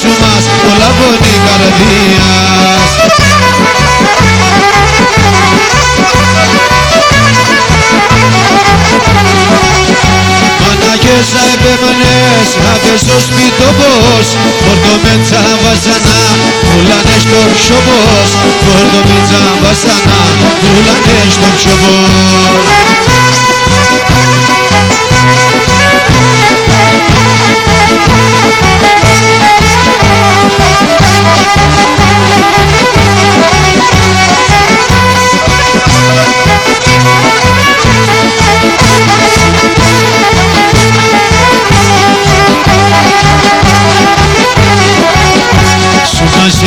σου μας πολλά πονή καρδίας. Μανάκες αεπέμενες απ' στο σπίτι όπως φορτωμέτσα βασανά πουλάνε στο ψωμός, φορτωμέτσα βασανά πουλάνε στο ψωμός.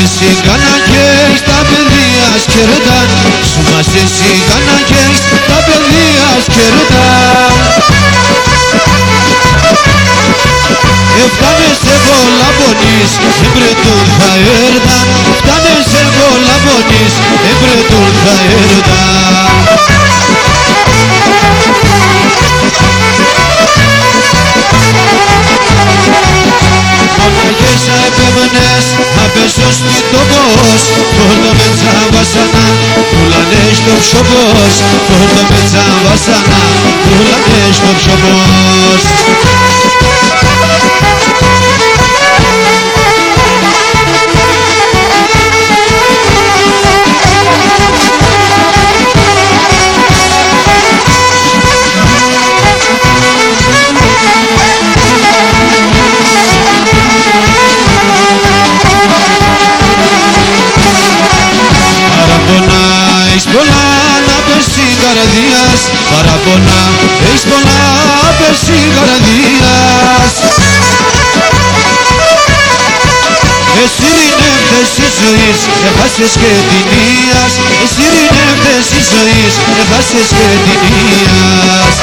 Εσύ κανακές τα παιδιά σκερδάν, σου μας εσύ κανακές τα παιδιά σκερδάν. Φτάνε σε πολλά πονείς, εμπρετούν θα έρθαν. Φτάνε σε πολλά πονείς, εμπρετούν θα έρθαν. Μοναχές αεπέμενες απ' στο σπίτι όπως φορτωμέτσα βασανά πουλάνε στο ψωμός, φορτωμέτσα βασανά πουλάνε στο ψωμός. Παραπονά έχεις πολλά πέρσι καρδίας. Εσύ ειρηνεύτες της ζωής, έχασες και την ίας. Εσύ ειρηνεύτες της ζωής, έχασες και την ίας.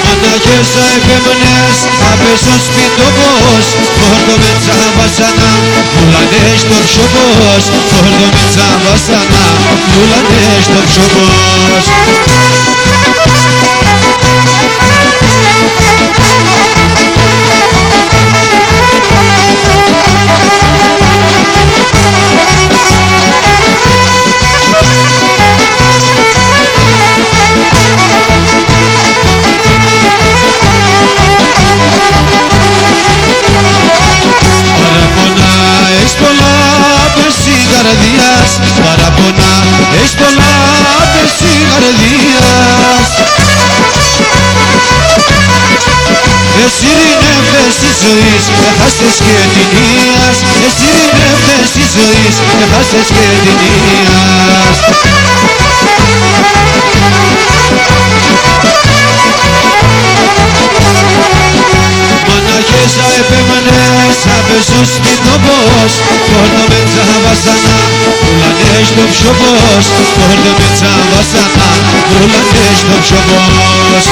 Μανάκες αεπέμενες απ' στο σπίτι όπως φορτωμέτσα βασανά πουλάνε στο ψωμός, φορτωμέτσα βασανά πουλάνε στο ψωμός. Παραπονά έχεις πολλά πέρσι καρδίας. Εσύ ειρηνεύτες της ζωής, έχασες και την ίας. Εσύ ειρηνεύτες της ζωής, έχασες και την ίας. Μοναχές αεπέμενες απ' στο σπίτι όπως φορτωμέτσα βασανά πουλάνε στο ψωμός, φορτωμέτσα βασανά πουλάνε στο ψωμός.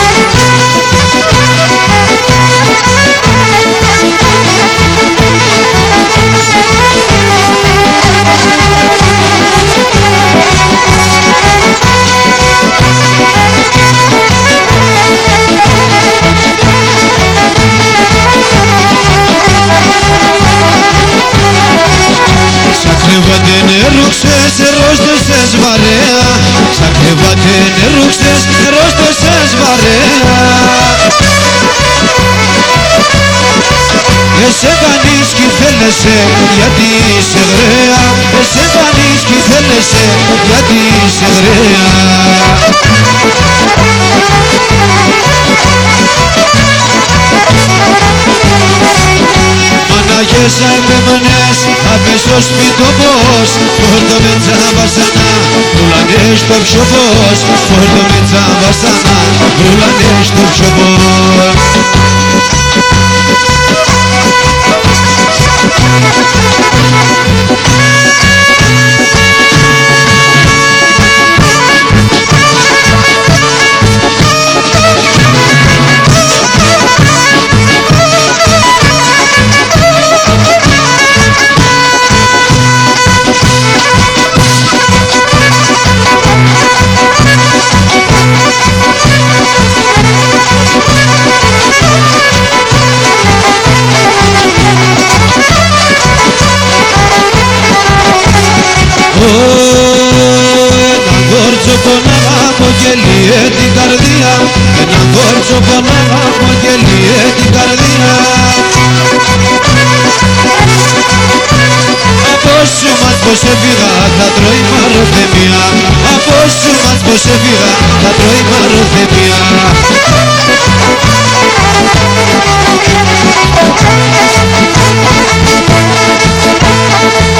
Ρούξες, ρόστοσες βαρέα, σαν κρεβάτεν ρούξες, ρόστοσες βαρέα. Εσέ κανείς κι θέλεσαι γιατί είσαι γραία, εσέ κανείς κι θέλεσαι γιατί είσαι γραία. Μανάκες αεπέμενες απ' στο σπίτι όπως φορτωμέτσα βασανά πουλάνε στο ψωμός, φορτωμέτσα βασανά πουλάνε στο ψωμός. όσο πονάω απογγελίε την καρδιά. Από σου μας πως έφυγα θα τρώει μαροθεμία. Από σου μας πως έφυγα θα τρώει μαροθεμία.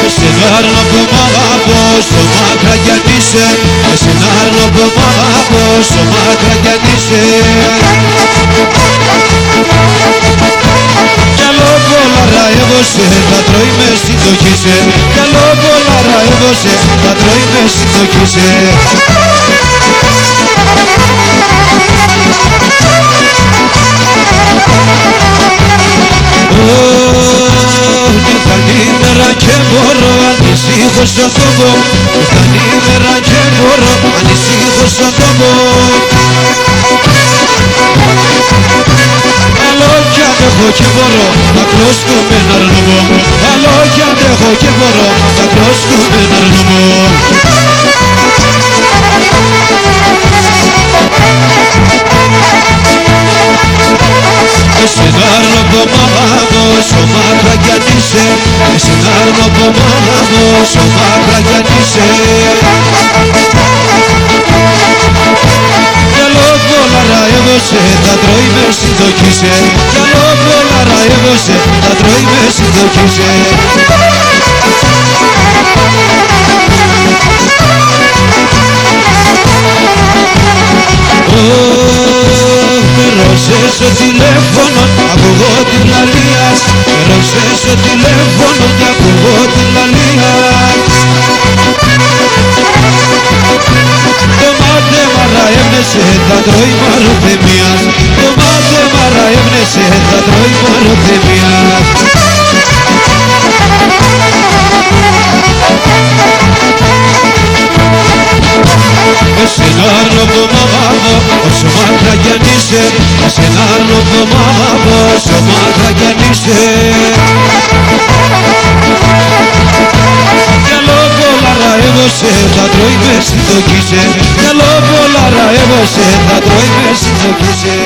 Εσένα που μ' αγαπώ στο μάκρα κι αν είσαι. Εσένα που μ' αγαπώ στο μάκρα κι αν είσαι. Κι άλλο πολλά έβωσε θα τρώει μες στην τοχήσε. Κι άλλο πολλά έβωσε θα τρώει μες στην τοχήσε. Φτάνει η μέρα και μπορώ ανησύχω στον τόπο. Φτάνει η μέρα και μπορώ ανησύχω στον τόπο. Άλλο κι αντέχω και μπορώ να κλώσκομαι να αρνούμω. Άλλο κι αντέχω και μπορώ να κλώσκομαι να αρνούμω. Εσένα που μ' αγαπώ στο μάκρα κι αν είσαι. Εσένα που μ' αγαπώ στο μάκρα κι αν είσαι. Κι άλλο πολλά έδωσε θα τρώει μες στην τοχήσε. Κι άλλο πολλά έδωσε θα τρώει μες στην τοχήσε. Με ρώσε στο τηλέφωνο ακούγω την λαλία. Με ρώσε στο τηλέφωνο κι ακούγω την λαλία. Το μάταιμαρα έμνεσε θα τρώει μαροθεμίας. Το μάταιμαρα έμνεσε θα τρώει μαροθεμίας. Εσένα που μ' αγαπώ όσο μάκρα κι αν είσαι. Εσένα που μ' αγαπώ όσο μάκρα κι αν είσαι. Κι άλλο πολλά έδωσε θα τρώει μες στην τοχήσε. Κι άλλο πολλά έδωσε θα τρώει μες στην τοχήσε.